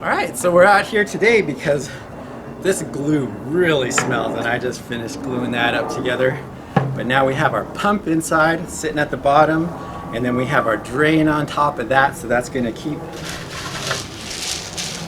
Alright, so we're out here today because this glue really smells, and I just finished gluing that up together. But now we have our pump inside sitting at the bottom, and then we have our drain on top of that, so that's going to keep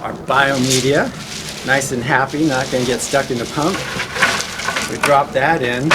our biomedia nice and happy, not going to get stuck in the pump. We drop that in.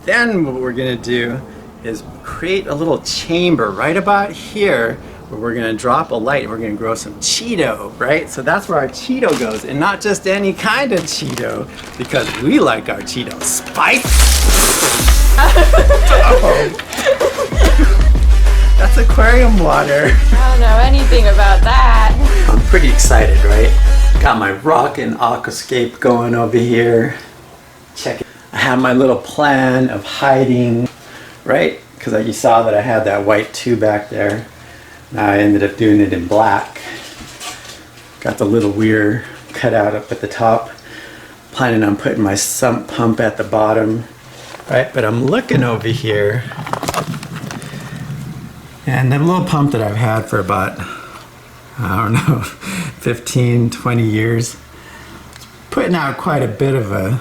Then what we're going to do is create a little chamber right about here where we're going to drop a light. We're going to grow some Cheeto, right? So that's where our Cheeto goes, and not just any kind of Cheeto, because we like our Cheeto spicy. Oh. That's aquarium water. I don't know anything about that. I'm pretty excited, right? Got my rockin' aquascape going over here. Check it. I have my little plan of hiding, right? Because you saw that I had that white tube back there. Now I ended up doing it in black. Got the little weir cut out up at the top. Planning on putting my sump pump at the bottom, right? But I'm looking over here, and the little pump that I've had for about, I don't know, 15, 20 years, it's putting out quite a bit of a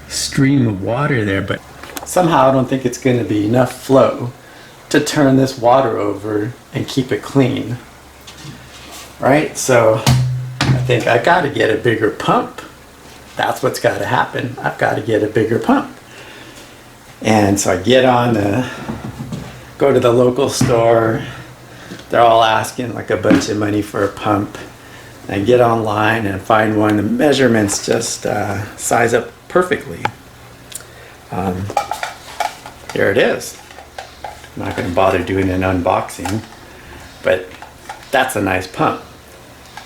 stream of water there, but somehow I don't think it's going to be enough flow to turn this water over and keep it clean, right? So I think I got to get a bigger pump. That's what's got to happen. I've got to get a bigger pump. And so I go to the local store. They're all asking like a bunch of money for a pump. I get online and find one. The measurements just size up perfectly. Here it is. I'm not going to bother doing an unboxing, but that's a nice pump.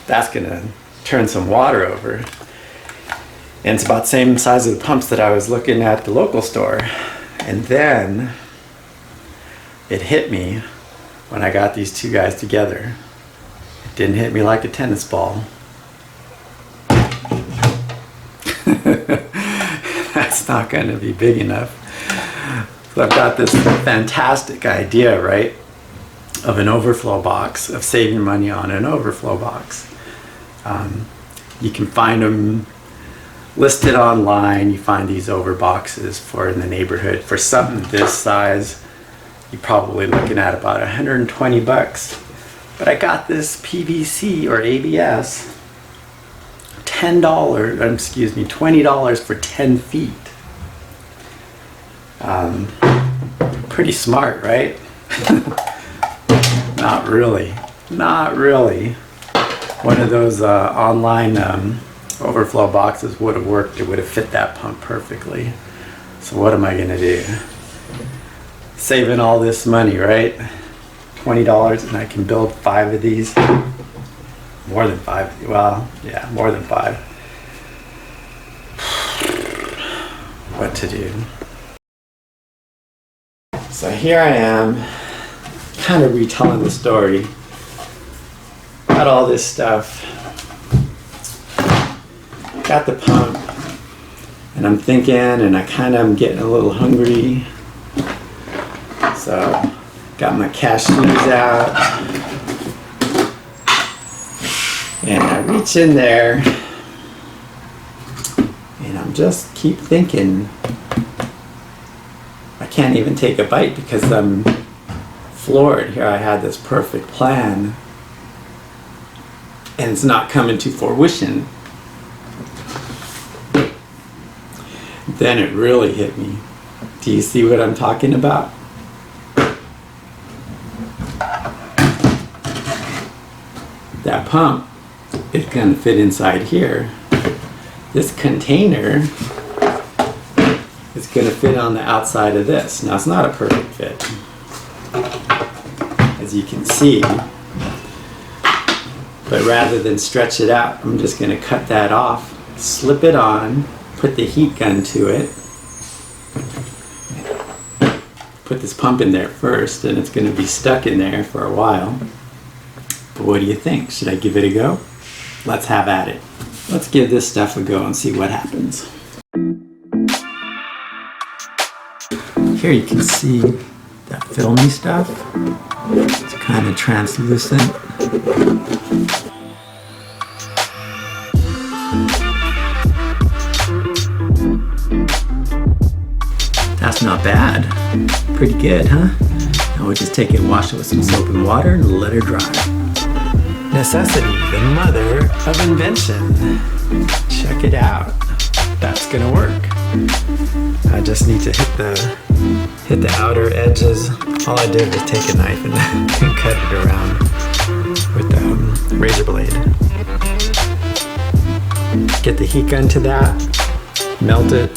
That's going to turn some water over. And it's about the same size of the pumps that I was looking at the local store. And then it hit me when I got these two guys together. It didn't hit me like a tennis ball. That's not going to be big enough. So I've got this fantastic idea, right, of an overflow box, of saving money on an overflow box. You can find them listed online. You find these over boxes for in the neighborhood. For something this size, you're probably looking at about 120 bucks. But I got this PVC or ABS, $20 for 10 feet. Pretty smart, right? Not really. Not really. One of those online overflow boxes would have worked. It would have fit that pump perfectly. So what am I going to do? Saving all this money, right? $20, and I can build 5 of these. More than 5. Well, yeah, more than 5. What to do? So here I am, kind of retelling the story. Got all this stuff. Got the pump. And I'm thinking, and I kind of am getting a little hungry. So, got my cashews out. And I reach in there. And I'm just keep thinking, I can't even take a bite because I'm floored. Here I had this perfect plan, and it's not coming to fruition. Then it really hit me. Do you see what I'm talking about? That pump is going to fit inside here. This container is going to fit on the outside of this. Now it's not a perfect fit, as you can see, but rather than stretch it out, I'm just going to cut that off, slip it on, put the heat gun to it, put this pump in there first, and it's going to be stuck in there for a while. But what do you think? Should I give it a go? Let's have at it. Let's give this stuff a go and see what happens. Here you can see that filmy stuff. It's kind of translucent. bad. Pretty good, huh? Now we'll just take it and wash it with some soap and water and let her dry. Necessity, the mother of invention. Check it out. That's gonna work. I just need to hit the outer edges. All I did was take a knife and cut it around with the razor blade. Get the heat gun to that, melt it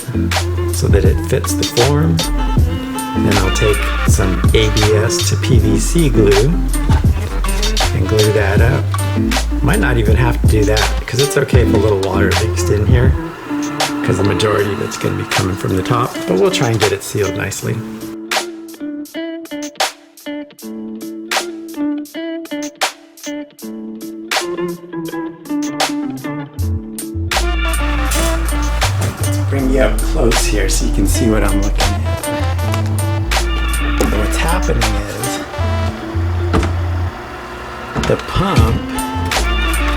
so that it fits the form. Then I'll take some ABS to PVC glue and glue that up. Might not even have to do that because it's okay if a little water leaks in here because the majority of it's going to be coming from the top, but we'll try and get it sealed nicely. Let's bring you up close here so you can see what I'm looking at. So what's happening is the pump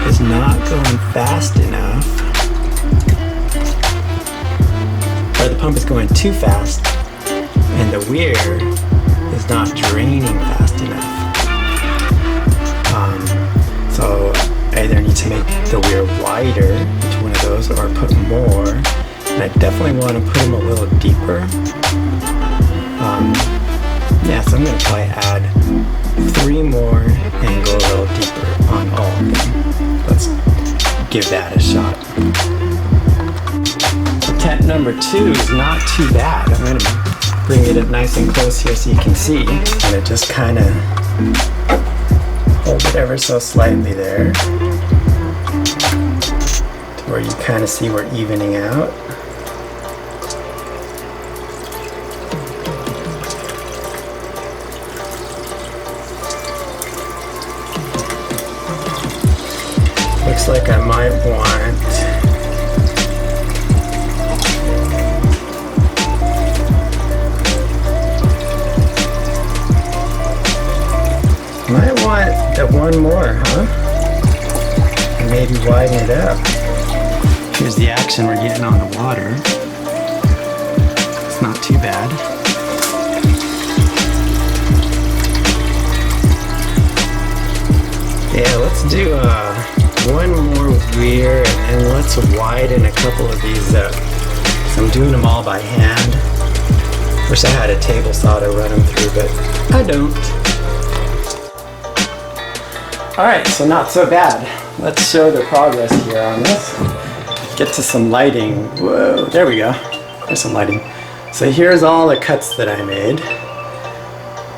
is not going fast enough, or the pump is going too fast, and the weir is not draining fast enough. So I either need to make the weir wider into one of those or put more, and I definitely want to put them a little deeper. Yeah, so I'm going to probably add 3 more and go a little deeper on all of them. Let's give that a shot. So tent number 2 is not too bad. I'm going to bring it up nice and close here so you can see. I'm going to just kind of hold it ever so slightly there to where you kind of see we're evening out. Looks like I might want the one more, huh? And maybe widen it up. Here's the action we're getting on the water. It's not too bad. Yeah, let's do one more weir and then let's widen a couple of these up. So I'm doing them all by hand. Wish I had a table saw to run them through, but I don't. Alright, so not so bad. Let's show the progress here on this. Get to some lighting. Whoa, there we go. There's some lighting. So here's all the cuts that I made.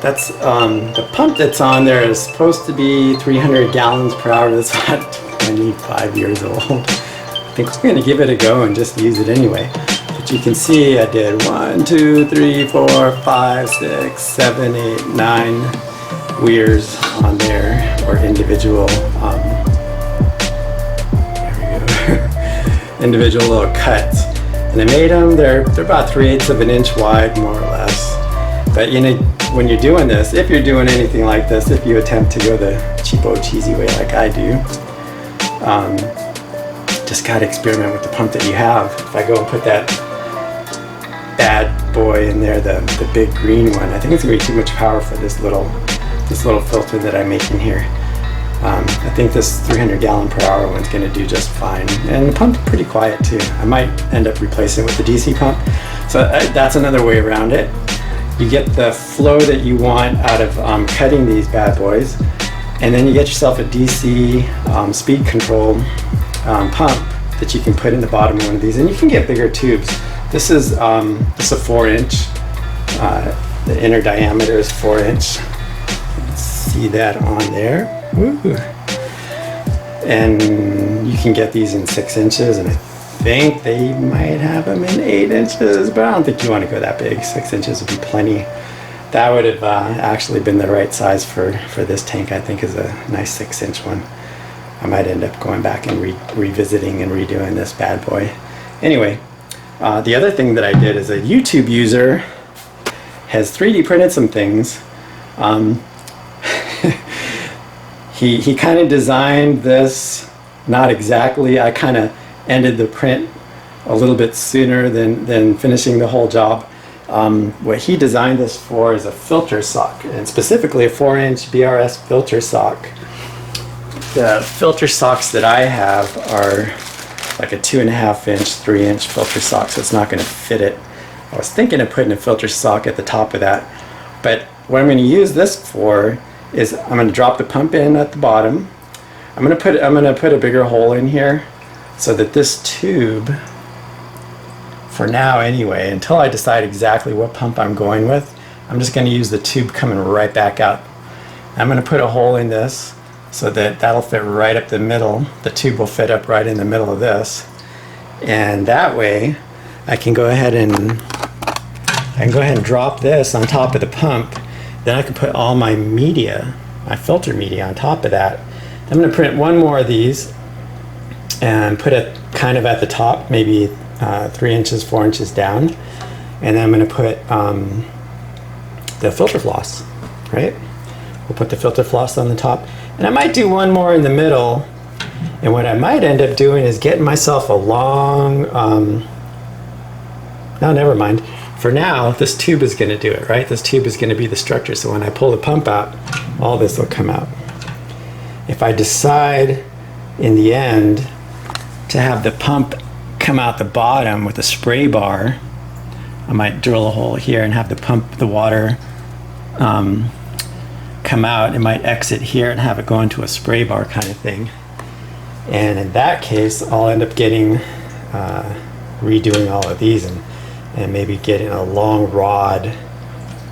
That's the pump that's on there is supposed to be 300 gallons per hour. That's about 25 years old. I think we're going to give it a go and just use it anyway. But you can see I did 1, 2, 3, 4, 5, 6, 7, 8, 9 weirs on there, or individual there we go. Individual little cuts. And I made them, they're about 3/8 of an inch wide, more or less. But you know, when you're doing this, if you're doing anything like this, if you attempt to go the cheapo, cheesy way like I do, just gotta experiment with the pump that you have. If I go and put that bad boy in there, the big green one, I think it's gonna be too much power for this little filter that I'm making here. I think this 300 gallon per hour one's gonna do just fine. And the pump's pretty quiet too. I might end up replacing it with the DC pump. So that's another way around it. You get the flow that you want out of cutting these bad boys, and then you get yourself a DC speed control pump that you can put in the bottom of one of these, and you can get bigger tubes. This is a 4-inch. The inner diameter is 4-inch. See that on there. Woo. And you can get these in 6 inches, and I think they might have them in 8 inches, but I don't think you want to go that big. 6 inches would be plenty. That would have actually been the right size for this tank. I think is a nice 6-inch one. I might end up going back and revisiting and redoing this bad boy. Anyway, the other thing that I did is a YouTube user has 3D printed some things. He kind of designed this, not exactly. I kind of ended the print a little bit sooner than finishing the whole job. What he designed this for is a filter sock, and specifically a 4-inch BRS filter sock. The filter socks that I have are like a 2.5-inch, 3-inch filter sock, so it's not going to fit it. I was thinking of putting a filter sock at the top of that, but what I'm going to use this for is I'm going to drop the pump in at the bottom. I'm going to put a bigger hole in here so that this tube, for now anyway, until I decide exactly what pump I'm going with, I'm just going to use the tube coming right back out. I'm going to put a hole in this so that that'll fit right up the middle. The tube will fit up right in the middle of this, and that way I can go ahead and drop this on top of the pump. Then I can put all my media, my filter media, on top of that. I'm going to print one more of these and put it kind of at the top, maybe 3 inches, 4 inches down, and then I'm going to put the filter floss, right? We'll put the filter floss on the top, and I might do one more in the middle, and what I might end up doing is getting myself a long, no, never mind. For now, this tube is going to do it, right? This tube is going to be the structure, so when I pull the pump out, all this will come out. If I decide in the end to have the pump come out the bottom with a spray bar, I might drill a hole here and have the water come out. It might exit here and have it go into a spray bar kind of thing. And in that case, I'll end up getting redoing all of these and maybe getting a long rod,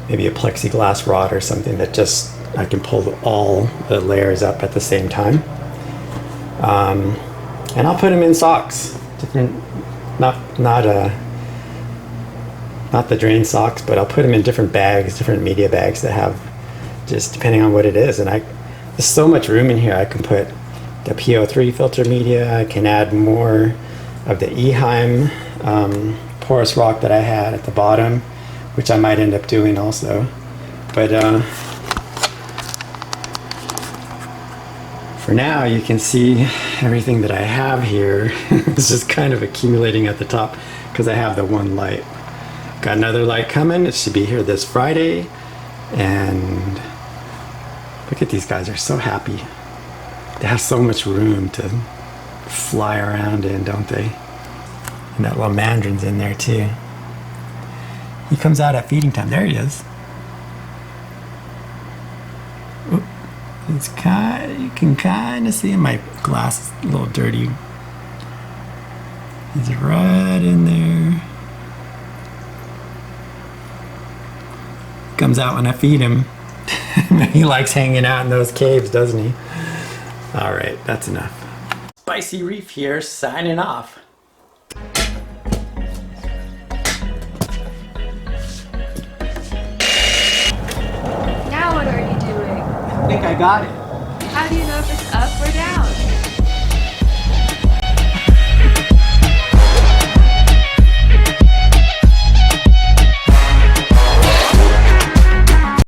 maybe a plexiglass rod or something that just I can pull all the layers up at the same time. And I'll put them in socks, different, not the drain socks, but I'll put them in different bags, different media bags that have, just depending on what it is. And there's so much room in here. I can put the PO3 filter media. I can add more of the Eheim porous rock that I had at the bottom, which I might end up doing also. But for now, you can see everything that I have here is just kind of accumulating at the top because I have the one light. Got another light coming. It should be here this Friday. And look at these guys, they're so happy. They have so much room to fly around in, don't they? And that little mandarin's in there too. He comes out at feeding time. There he is. Oop. It's you can kind of see him. My glass is a little dirty. He's right in there. Comes out when I feed him. He likes hanging out in those caves, doesn't he? All right, that's enough. Spicy Reef here, signing off. Now what are you doing? I think I got it. How do you know if it's up or down?